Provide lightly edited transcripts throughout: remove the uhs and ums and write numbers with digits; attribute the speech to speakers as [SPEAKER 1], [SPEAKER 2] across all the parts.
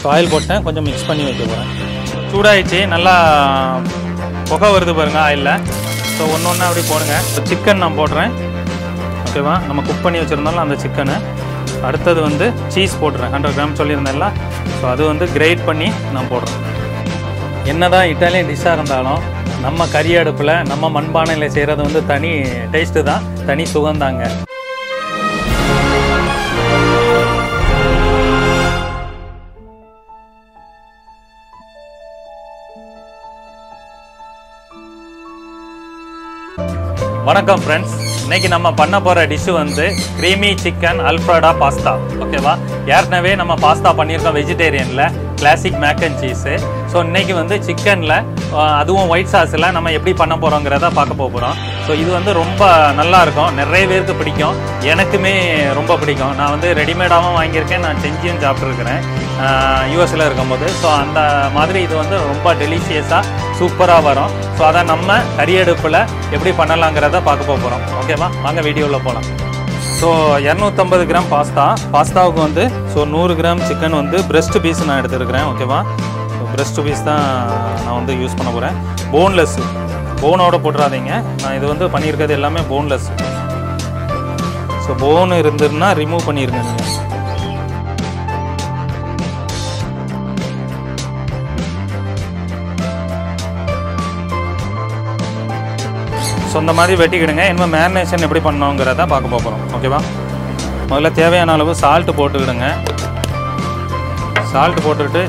[SPEAKER 1] So oil போட்டேன், கொஞ்சம் mix பண்ணி வைக்க போகிறேன். சூடாகிடுச்சு, நல்லா புகை வருது பாருங்கள் ஆயிலில். ஸோ ஒன்று ஒன்றா அப்படி போடுங்க. சிக்கன் நான் போடுறேன், ஓகேவா? நம்ம குக் பண்ணி வச்சுருந்தாலும் அந்த சிக்கனு. அடுத்தது வந்து சீஸ் போட்டுறேன், 100 கிராம் சொல்லியிருந்தேன்ல. ஸோ அது வந்து கிரேட் பண்ணி நான் போடுறேன். என்ன தான் இட்டாலியன் டிஷ்ஷாக இருந்தாலும் நம்ம கறி அடுப்பில் நம்ம மண்பானையில் செய்கிறது வந்து தனி டேஸ்ட்டு தான், தனி சுகந்தாங்க. வணக்கம் ஃப்ரெண்ட்ஸ், இன்றைக்கி நம்ம பண்ண போகிற டிஷ்ஷு வந்து க்ரீமி சிக்கன் அல்ஃப்ரெடோ பாஸ்தா, ஓகேவா? ஏற்கனவே நம்ம பாஸ்தா பண்ணியிருக்கோம் வெஜிடேரியனில், classic mac and cheese. So இன்றைக்கி வந்து சிக்கனில், அதுவும் ஒயிட் சாஸில் நம்ம எப்படி பண்ண போகிறோங்கிறத பார்க்க போகிறோம். ஸோ இது வந்து ரொம்ப நல்லாயிருக்கும், நிறைய பேருக்கு பிடிக்கும், எனக்குமே ரொம்ப பிடிக்கும். நான் வந்து ரெடிமேடாகவும் வாங்கியிருக்கேன், நான் செஞ்சியும் சாப்பிட்ருக்கிறேன் யூஎஸில் இருக்கும்போது. ஸோ அந்த மாதிரி இது வந்து ரொம்ப டெலிஷியஸாக சூப்பராக வரும். ஸோ அதை நம்ம கறி அடுப்பில் எப்படி பண்ணலாங்கிறத பார்க்க போகிறோம், ஓகேவா? வாங்க வீடியோவில் போகலாம். ஸோ 250 கிராம் பாஸ்தாவுக்கு வந்து 100 கிராம் சிக்கன் வந்து பிரெஸ்ட் பீஸ் நான் எடுத்துருக்கிறேன், ஓகேவா? ஸோ பிரெஸ்ட் பீஸ் தான் நான் வந்து யூஸ் பண்ண போகிறேன். போன்லெஸ்ஸு, போனோட போட்டுறாதீங்க. நான் இது வந்து பண்ணியிருக்கிறது எல்லாமே போன்லெஸ். ஸோ போன் இருந்துன்னா ரிமூவ் பண்ணிடுங்க நீங்கள். ஸோ இந்த மாதிரி வெட்டிக்கிடுங்க. இனிமேல் மேரினேஷன் எப்படி பண்ணோங்கிறத பார்க்க போகிறோம், ஓகேவா? முதல்ல தேவையான அளவு சால்ட்டு போட்டுக்கிடுங்க. சால்ட்டு போட்டுக்கிட்டு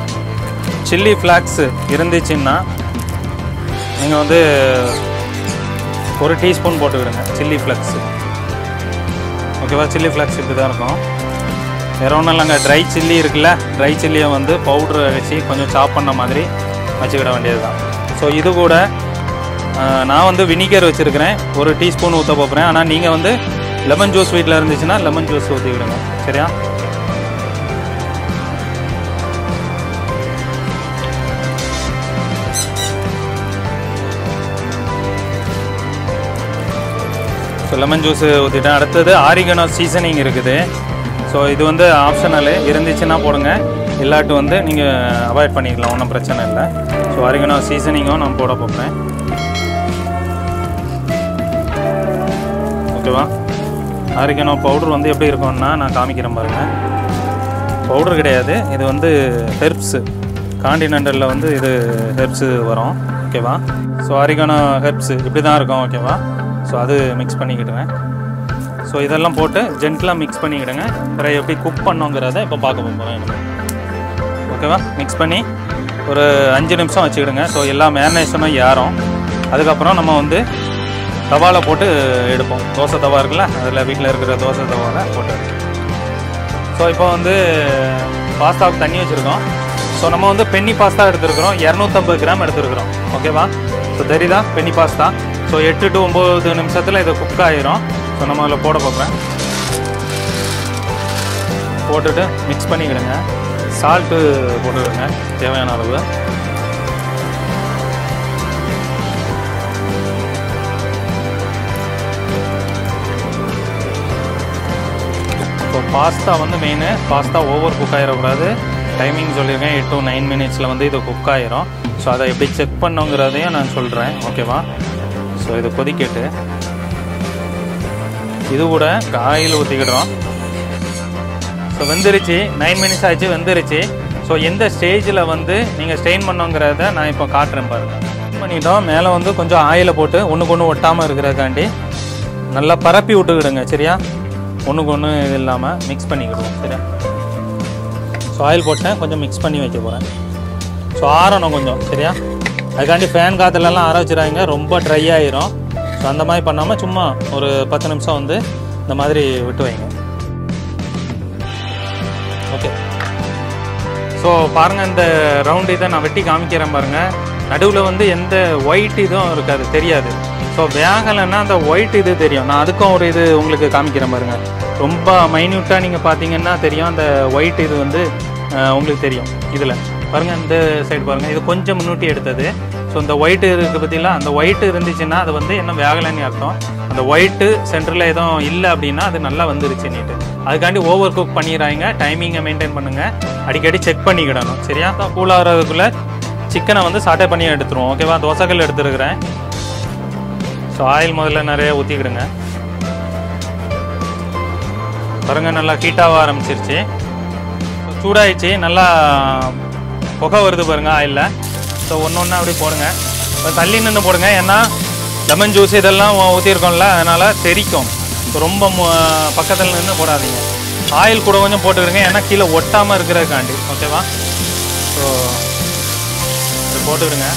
[SPEAKER 1] சில்லி ஃப்ளாக்ஸு இருந்துச்சுன்னா நீங்கள் வந்து 1 டீஸ்பூன் போட்டுக்கிடுங்க சில்லி ஃப்ளாக்ஸு, ஓகேவா? சில்லி ஃப்ளாக்ஸ் இப்படி தான் இருக்கும், வேறு ஒன்றும் இல்லைங்க. ட்ரை சில்லி இருக்குல்ல, ட்ரை சில்லியை வந்து பவுட்ரு வச்சு கொஞ்சம் சாப் பண்ண மாதிரி வச்சுக்கிட வேண்டியது தான். ஸோ இது கூட நான் வந்து வினிகர் வச்சுருக்கிறேன், 1 டீஸ்பூன் ஊற்ற போகிறேன். ஆனால் நீங்கள் வந்து லெமன் ஜூஸ் வீட்டில் இருந்துச்சுன்னா லெமன் ஜூஸ் ஊற்றிக்கிடுங்க, சரியா? ஸோ லெமன் ஜூஸ் ஊற்றிட்டேன். அடுத்தது ஆரிகனோ சீசனிங் இருக்குது. ஸோ இது வந்து ஆப்ஷனலு, இருந்துச்சுன்னா போடுங்க, இல்லாட்டு வந்து நீங்கள் அவாய்ட் பண்ணிக்கலாம், ஒன்றும் பிரச்சனை இல்லை. ஸோ ஆரிகனோ சீசனிங்கும் நான் போட போகிறேன், ஓகேவா? ஆரிகனோ பவுடர் வந்து எப்படி இருக்கும்னா நான் காமிக்கிறேன் பாருங்கள். பவுடர் கிடையாது, இது வந்து ஹெர்ப்ஸு, காண்டினென்டலில் வந்து இது ஹெர்ப்ஸு வரும், ஓகேவா? ஸோ ஆரிகனோ ஹெர்ப்ஸு இப்படி தான் இருக்கும், ஓகேவா? ஸோ அது மிக்ஸ் பண்ணிக்கிடுங்க. ஸோ இதெல்லாம் போட்டு ஜென்டலாக மிக்ஸ் பண்ணிக்கிடுங்க. அப்புறம் எப்படி குக் பண்ணோங்கிறத இப்போ பார்க்க போகிறேன், ஓகேவா? மிக்ஸ் பண்ணி ஒரு 5 நிமிஷம் வச்சுக்கிடுங்க. ஸோ எல்லா மேரினேஷனும் ஏறும். அதுக்கப்புறம் நம்ம வந்து தவாவில் போட்டு எடுப்போம். தோசை தவா இருக்குல்ல, அதில் வீட்டில் இருக்கிற தோசை தவாவில் போட்டு எடுப்போம். ஸோ இப்போ வந்து பாஸ்தாவுக்கு தண்ணி வச்சுருக்கோம். ஸோ நம்ம வந்து பென்னி பாஸ்தா எடுத்துருக்குறோம், 250 கிராம் எடுத்துருக்குறோம், ஓகேவா? ஸோ தெரியுதா பென்னி பாஸ்தா? ஸோ 8 to 9 நிமிஷத்தில் இது குக் ஆகிரும். ஸோ நம்ம அதில் போட போகிறேன். போட்டுட்டு மிக்ஸ் பண்ணிக்கிடுங்க. சால்ட்டு போட்டுக்கிடுங்க தேவையான அளவு. ஸோ பாஸ்தா வந்து மெயின், பாஸ்தா ஓவர் குக் ஆகிடக்கூடாது. டைமிங் சொல்லியிருக்கேன், 8 to 9 மினிட்ஸில் வந்து இது குக் ஆகிரும். ஸோ அதை எப்படி செக் பண்ணுங்கிறதையும் நான் சொல்கிறேன், ஓகேவா? ஸோ இது கொதிக்கட்டு, இது கூட ஆயில் ஊற்றிக்கிடுறோம். ஸோ வெந்துருச்சு, 9 மினிட்ஸ் ஆச்சு, வெந்துருச்சு. ஸோ எந்த ஸ்டேஜில் வந்து நீங்கள் ஸ்டெயின் பண்ணோங்கிறத நான் இப்போ காட்டுறேன் பாருங்கள். பண்ணிட்டோம், மேலே வந்து கொஞ்சம் ஆயிலை போட்டு ஒன்றுக்கு ஒன்று ஒட்டாமல் இருக்கிறதுக்காண்டி நல்லா பரப்பி விட்டுக்கிடுங்க, சரியா? ஒன்றுக்கு ஒன்று இது இல்லாமல் மிக்ஸ் பண்ணிக்கிடுவோம், சரியா? ஸோ ஆயில் போட்டேன், கொஞ்சம் மிக்ஸ் பண்ணி வைக்க போகிறேன். ஸோ ஆறணும் கொஞ்சம், சரியா? அதுக்காண்டி ஃபேன் காற்றுலலாம் ஆற வச்சுறாங்க, ரொம்ப ட்ரை ஆகிரும். ஸோ அந்த மாதிரி பண்ணாமல் சும்மா ஒரு 10 நிமிஷம் வந்து இந்த மாதிரி விட்டு வைங்க, ஓகே? ஸோ பாருங்கள், இந்த ரவுண்டு இதை நான் வெட்டி காமிக்கிறேன் பாருங்கள். நடுவில் வந்து எந்த ஒயிட் இதுவும் இருக்காது, தெரியாது. ஸோ வேகலைன்னா அந்த ஒயிட் இது தெரியும். நான் அதுக்கும் ஒரு இது உங்களுக்கு காமிக்கிறேன் பாருங்கள். ரொம்ப மைன்யூட்டாக நீங்கள் பார்த்தீங்கன்னா தெரியும், அந்த ஒயிட் இது வந்து உங்களுக்கு தெரியும். இதில் பாருங்கள், இந்த சைடு பாருங்கள், இது கொஞ்சம் முன்னூட்டி எடுத்தது. ஸோ இந்த ஒயிட்டு இருக்குது பார்த்தீங்களா, அந்த ஒயிட்டு இருந்துச்சுன்னா அது வந்து இன்னும் வேகலைன்னு அர்த்தம். அந்த ஒயிட்டு சென்டரில் எதுவும் இல்லை அப்படின்னா அது நல்லா வந்துருச்சு நீட்டு. அதுக்காண்டி ஓவர் குக் பண்ணிடுறாங்க. டைமிங்கை மெயின்டைன் பண்ணுங்கள், அடிக்கடி செக் பண்ணிக்கிடணும். சரியா? கூலாகிறதுக்குள்ளே சிக்கனை வந்து சாட்டை பண்ணி எடுத்துருவோம். ஓகேவா? தோசைக்கல் எடுத்துருக்கிறேன். ஸோ ஆயில் முதல்ல நிறைய ஊற்றிக்கிடுங்க. பாருங்கள், நல்லா ஹீட்டாக ஆரம்பிச்சிருச்சு. சூடாகிடுச்சு, நல்லா புகை வருது பாருங்கள் ஆயிலில். ஸோ ஒன்று ஒன்றா அப்படி போடுங்க. தள்ளி நின்று போடுங்க, ஏன்னா லெமன் ஜூஸ் இதெல்லாம் ஊற்றிருக்கோம்ல, அதனால் தெரிக்கும். ஸோ ரொம்ப பக்கத்தில் நின்று போடாதீங்க. ஆயில் கூட கொஞ்சம் போட்டுக்கிடுங்க, ஏன்னா கீழே ஒட்டாமல் இருக்கிறதுக்காண்டி. ஓகேவா? ஸோ இது போட்டுக்கிடுங்க,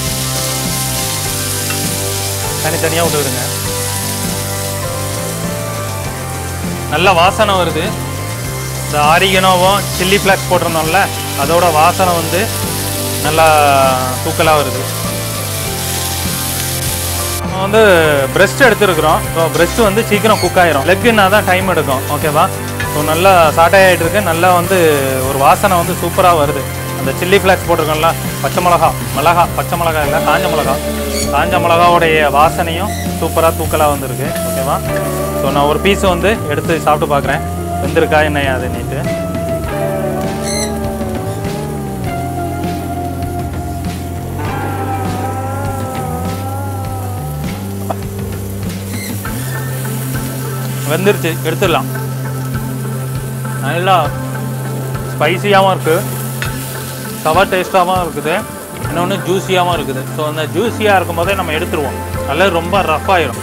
[SPEAKER 1] தனித்தனியாக விட்டுக்கிடுங்க. நல்ல வாசனை வருது. இந்த ஆரிகனோவும் சில்லி ஃப்ளாக்ஸ் போட்டிருந்தோம்ல, அதோட வாசனை வந்து நல்லா தூக்கலாக வருது. நம்ம வந்து பிரெஸ்ட் எடுத்துருக்குறோம். ஸோ பிரெஸ்ட் வந்து சீக்கிரம் குக் ஆயிரும். லெக்குன்னா தான் டைம் எடுக்கும். ஓகேவா? ஸோ நல்லா சாட்டை ஆகிட்டு இருக்கு. நல்லா வந்து ஒரு வாசனை வந்து சூப்பராக வருது. அந்த சில்லி ஃப்ளாக்ஸ் போட்டிருக்கோம்ல, பச்சை பச்சை மிளகா இல்லை, காஞ்ச மிளகாவுடைய வாசனையும் சூப்பராக தூக்கலாக வந்துருக்கு. ஓகேவா? ஸோ நான் ஒரு பீஸ் வந்து எடுத்து சாப்பிட்டு பார்க்குறேன், வெந்திருக்கா என்ன அது நீட்டு. வெந்துருச்சு, எடுத்துடலாம். நல்லா ஸ்பைசியாகவும் இருக்குது, சவர் டேஸ்ட்டாகவும் இருக்குது, இன்னொன்று ஜூஸியாகவும் இருக்குது. ஸோ அந்த ஜூஸியாக இருக்கும் போதே நம்ம எடுத்துருவோம், நல்லா ரொம்ப ரஃப் ஆயிரும்.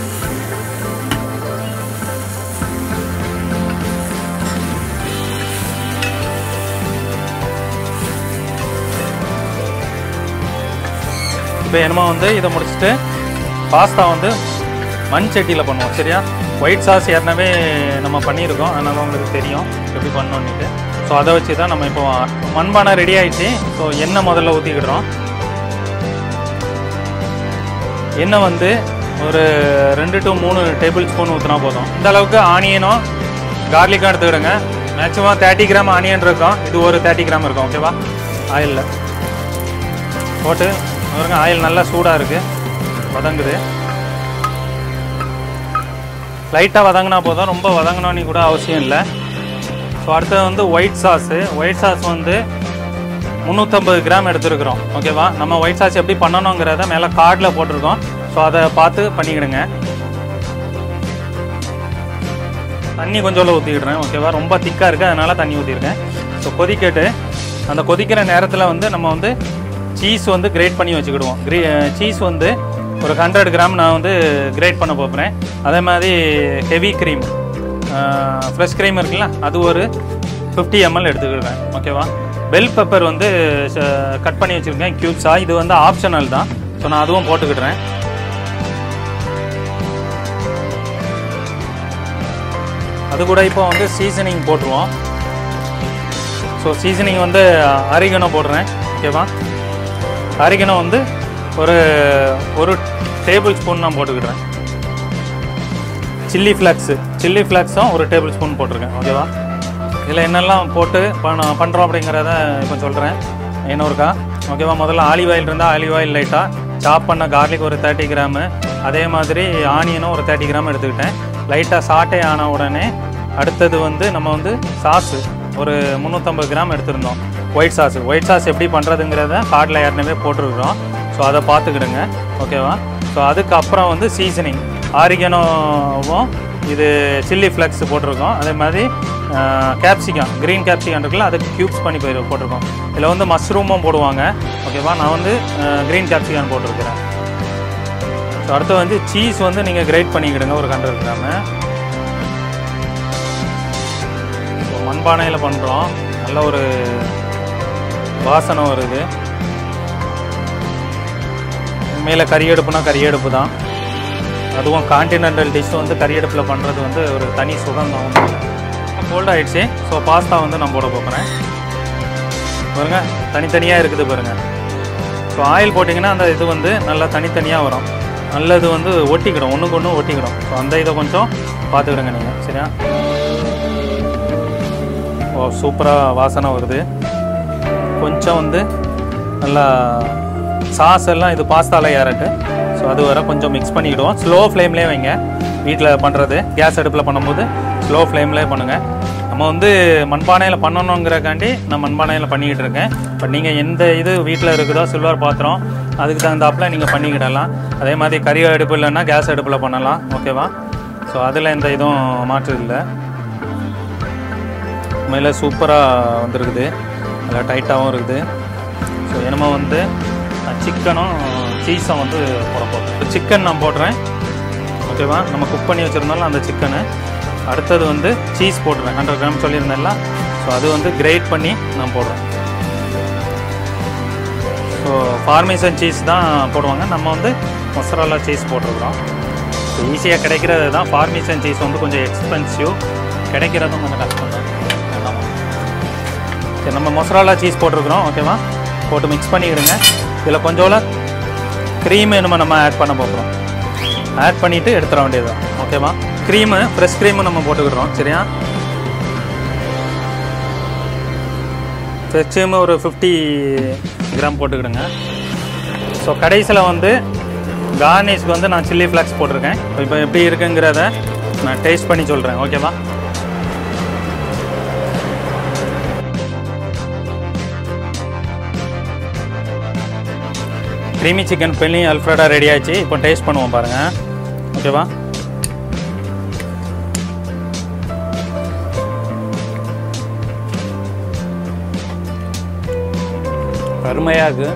[SPEAKER 1] இப்போ என்னமோ வந்து இதை முடிச்சுட்டு பாஸ்தா வந்து மண் சட்டியில் பண்ணுவோம். சரியா? ஒயிட் சாஸ் ஏற்கனவே நம்ம பண்ணியிருக்கோம், அதனால் உங்களுக்கு தெரியும் எப்படி பண்ணோன்னுட்டு. ஸோ அதை வச்சு தான் நம்ம இப்போ மண்பானை ரெடி ஆகிடுச்சு. ஸோ எண்ணெய் முதல்ல ஊற்றிக்கிடுறோம். எண்ணெய் வந்து ஒரு 2 to 3 டேபிள் ஸ்பூன் ஊற்றினா போதும். இந்த அளவுக்கு ஆனியனும் கார்லிக்கும் எடுத்துக்கிடுங்க. மேக்ஸிமம் 30 கிராம் ஆனியன் இருக்கும், இது ஒரு 30 கிராம் இருக்கும். ஓகேவா? ஆயிலில் போட்டு பாருங்க, ஆயில் நல்லா சூடாக இருக்குது, வதங்குது. லைட்டாக வதங்கினா போதும், ரொம்ப வதங்கணும்னு கூட அவசியம் இல்லை. ஸோ அடுத்தது வந்து ஒயிட் சாஸ் வந்து 350 கிராம் எடுத்துருக்குறோம். ஓகேவா? நம்ம ஒயிட் சாஸ் எப்படி பண்ணணுங்கிறத மேலே கார்டில் போட்டிருக்கோம். ஸோ அதை பார்த்து பண்ணிக்கிடுங்க. தண்ணி கொஞ்சம் ஊற்றிக்கிடுறேன். ஓகேவா? ரொம்ப திக்காக இருக்குது, அதனால் தண்ணி ஊற்றிருக்கேன். ஸோ கொதிக்கட்டு. அந்த கொதிக்கிற நேரத்தில் வந்து நம்ம வந்து சீஸ் வந்து கிரேட் பண்ணி வச்சுக்கிடுவோம். சீஸ் வந்து ஒரு 100 கிராம் நான் வந்து கிரேட் பண்ண போகிறேன். அதே மாதிரி ஹெவி க்ரீம், ஃப்ரெஷ் க்ரீம் இருக்குல்ல, அது ஒரு 50 ml எடுத்துக்கிடுறேன். ஓகேவா? பெல் பெப்பர் வந்து கட் பண்ணி வச்சுருக்கேன் க்யூப்ஸாக. இது வந்து ஆப்ஷனல் தான். ஸோ நான் அதுவும் போட்டுக்கிடுறேன். அது கூட இப்போ வந்து சீசனிங் போட்டுருவோம். ஸோ சீசனிங் வந்து ஆரிகனோ போடுறேன். ஓகேவா? ஆரிகனோ வந்து ஒரு டேபிள் ஸ்பூன் நான் போட்டுக்கிடுறேன். சில்லி ஃப்ளாக்ஸும் ஒரு டேபிள் ஸ்பூன் போட்டிருக்கேன். ஓகேவா? இதில் என்னெல்லாம் போட்டு பண்ணுறோம் அப்படிங்கிறத இப்போ சொல்கிறேன் இன்னொருக்கா. ஓகேவா? முதல்ல ஆலிவ் ஆயில் இருந்தால் ஆலிவ் ஆயில் லைட்டாக சாப் பண்ண கார்லிக் ஒரு 30 கிராமு, அதே மாதிரி ஆனியனும் ஒரு 30 கிராம் எடுத்துக்கிட்டேன். லைட்டாக சாட்டை ஆன உடனே அடுத்தது வந்து நம்ம வந்து சாஸு ஒரு 350 கிராம் எடுத்துருந்தோம். ஒயிட் சாஸ் எப்படி பண்ணுறதுங்கிறத கார்டில் ஏற்கனவே போட்டிருக்கிறோம். ஸோ அதை பார்த்துக்கிடுங்க. ஓகேவா? ஸோ அதுக்கப்புறம் வந்து சீசனிங் ஆரிகனோவும் இது சில்லி ஃப்ளக்ஸ் போட்டிருக்கோம். அதே மாதிரி க்ரீன் கேப்சிகம் இருக்குல்ல, அதுக்கு க்யூப்ஸ் பண்ணி போட்டிருக்கோம். இதில் வந்து மஷ்ரூமும் போடுவாங்க. ஓகேவா? நான் வந்து க்ரீன் கேப்சிகம் போட்டிருக்கிறேன். ஸோ அடுத்து வந்து சீஸ் வந்து நீங்கள் கிரேட் பண்ணிக்கிடுங்க ஒரு 100 கிராமு. ஸோ மண்பானையில் பண்ணுறோம், நல்ல ஒரு வாசனை வருது. மேலே கரியடுப்புனா கரியடுப்பு தான், அதுவும் கான்டினென்டல் டிஷ் வந்து கரியடுப்பில் பண்ணுறது வந்து ஒரு தனி சுகம் தான். கோல்ட் ஆகிடுச்சு. ஸோ பாஸ்தா வந்து நான் போட போகிறேன். பாருங்கள், தனித்தனியாக இருக்குது பாருங்கள். ஸோ ஆயில் போட்டிங்கன்னா அந்த இது வந்து நல்லா தனித்தனியாக வரும், நல்லது வந்து ஒட்டிக்கிடும், ஒன்றுக்கு ஒன்று ஒட்டிக்கிடும். ஸோ அந்த இதை கொஞ்சம் பார்த்துக்கிடுங்க நீங்கள். சரியா? ஓ, சூப்பராக வாசனை வருது. கொஞ்சம் வந்து நல்லா சாஸ் எல்லாம் இது பாஸ்தாவில் ஏறட்டு. ஸோ அது வர கொஞ்சம் மிக்ஸ் பண்ணிக்கிடுவோம். ஸ்லோ ஃப்ளேம்லேயே வைங்க. வீட்டில் பண்ணுறது கேஸ் அடுப்பில் பண்ணும்போது ஸ்லோ ஃப்ளேம்லேயே பண்ணுங்கள். நம்ம வந்து மண்பானையில் பண்ணணுங்கிறக்காண்டி நான் மண்பானையில் பண்ணிக்கிட்டு இருக்கேன். பட் நீங்கள் எந்த இது வீட்டில் இருக்குதோ சில்வர் பாத்திரம் அதுக்கு தகுந்தாப்பில் நீங்கள் பண்ணிக்கிடலாம். அதே மாதிரி கறி அடுப்பு இல்லைன்னா கேஸ் அடுப்பில் பண்ணலாம். ஓகேவா? ஸோ அதில் எந்த இதுவும் மாற்று இல்லை. மேலே சூப்பராக வந்துருக்குது. நல்லா டைட்டாகவும் இருக்குது. ஸோ என்னமோ வந்து சிக்கனும் சீஸும் வந்து போட போகிறோம். சிக்கன் நான் போடுறேன். ஓகேவா? நம்ம குக் பண்ணி வச்சுருந்தாலும் அந்த சிக்கனு. அடுத்தது வந்து சீஸ் போட்டுறேன். 100 கிராம் சொல்லியிருந்தேன்ல. ஸோ அது வந்து கிரேட் பண்ணி நான் போடுறேன். ஸோ பார்மேசன் சீஸ் தான் போடுவாங்க. நம்ம வந்து மொசரல்லா சீஸ் போட்டிருக்கிறோம். ஸோ ஈஸியாக கிடைக்கிறது தான். பார்மேசன் சீஸ் வந்து கொஞ்சம் எக்ஸ்பென்சிவ், கிடைக்கிறதும் கொஞ்சம் கஷ்டம் தான். சரி, நம்ம மொசரல்லா சீஸ் போட்டிருக்கிறோம். ஓகேவா? போட்டு மிக்ஸ் பண்ணிக்கிடுங்க. இதில் கொஞ்சோல க்ரீம் நம்ம ஆட் பண்ண போகிறோம். ஆட் பண்ணிவிட்டு எடுத்துட வேண்டியது தான். ஓகேவா? க்ரீமு ஃப்ரெஷ் க்ரீமு நம்ம போட்டுக்கிடுறோம். சரியா? ஃப்ரெஷ் க்ரீமு ஒரு 50 கிராம் போட்டுக்கிடுங்க. ஸோ கடைசியில் வந்து கார்னிஷ்க்கு வந்து நான் சில்லி ஃப்ளேக்ஸ் போட்டிருக்கேன். இப்போ எப்படி இருக்குங்கிறத நான் டேஸ்ட் பண்ணி சொல்கிறேன். ஓகேவா? Creamy chicken penne alfredo ready ஆச்சு. இப்போ டேஸ்ட் பண்ணுவோம் பாருங்கள். ஓகேவா? அருமையாக இருக்குது.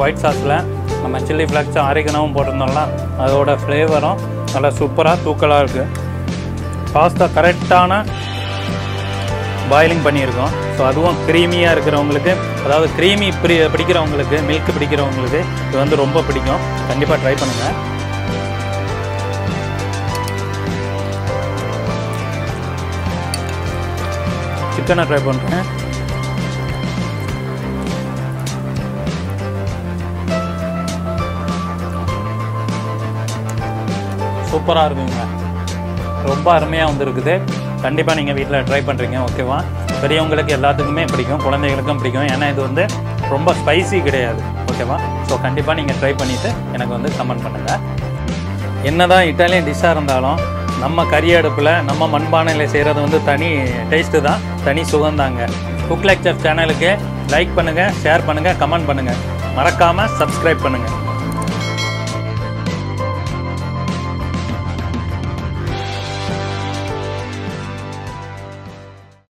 [SPEAKER 1] ஒயிட் சாஸில் நம்ம சில்லி ஃப்ளேக்ஸும் ஆரிகனாவும் போட்டிருந்தோம்ல, அதோட ஃப்ளேவரும் நல்லா சூப்பராக தூக்கலாக இருக்குது. பாஸ்தா கரெக்டான பாயிலிங் பண்ணியிருக்கோம். ஸோ அதுவும் க்ரீமியாக இருக்கிறவங்களுக்கு, அதாவது க்ரீமி பிடிக்கிறவங்களுக்கு, மில்க் பிடிக்கிறவங்களுக்கு இது வந்து ரொம்ப பிடிக்கும். கண்டிப்பாக ட்ரை பண்ணுங்கள். சிக்கனை ட்ரை பண்ணுறேன். சூப்பராக இருக்குங்க. ரொம்ப அருமையாக வந்துருக்குது. கண்டிப்பாக நீங்கள் வீட்டில் ட்ரை பண்ணுறீங்க. ஓகேவா? பெரியவங்களுக்கு எல்லாத்துக்குமே பிடிக்கும், குழந்தைகளுக்கும் பிடிக்கும். ஏன்னா இது வந்து ரொம்ப ஸ்பைசி கிடையாது. ஓகேவா? ஸோ கண்டிப்பாக நீங்கள் ட்ரை பண்ணிவிட்டு எனக்கு வந்து கமெண்ட் பண்ணுங்கள். என்ன தான் இட்டாலியன் டிஷ்ஷாக இருந்தாலும் நம்ம கறி அடுப்பில் நம்ம மண்பானையில் செய்கிறது வந்து தனி டேஸ்ட்டு தான், தனி சுகந்தாங்க. குக் லைக் செஃப் சேனலுக்கு லைக் பண்ணுங்கள், ஷேர் பண்ணுங்கள், கமெண்ட் பண்ணுங்கள். மறக்காமல் சப்ஸ்கிரைப் பண்ணுங்கள்.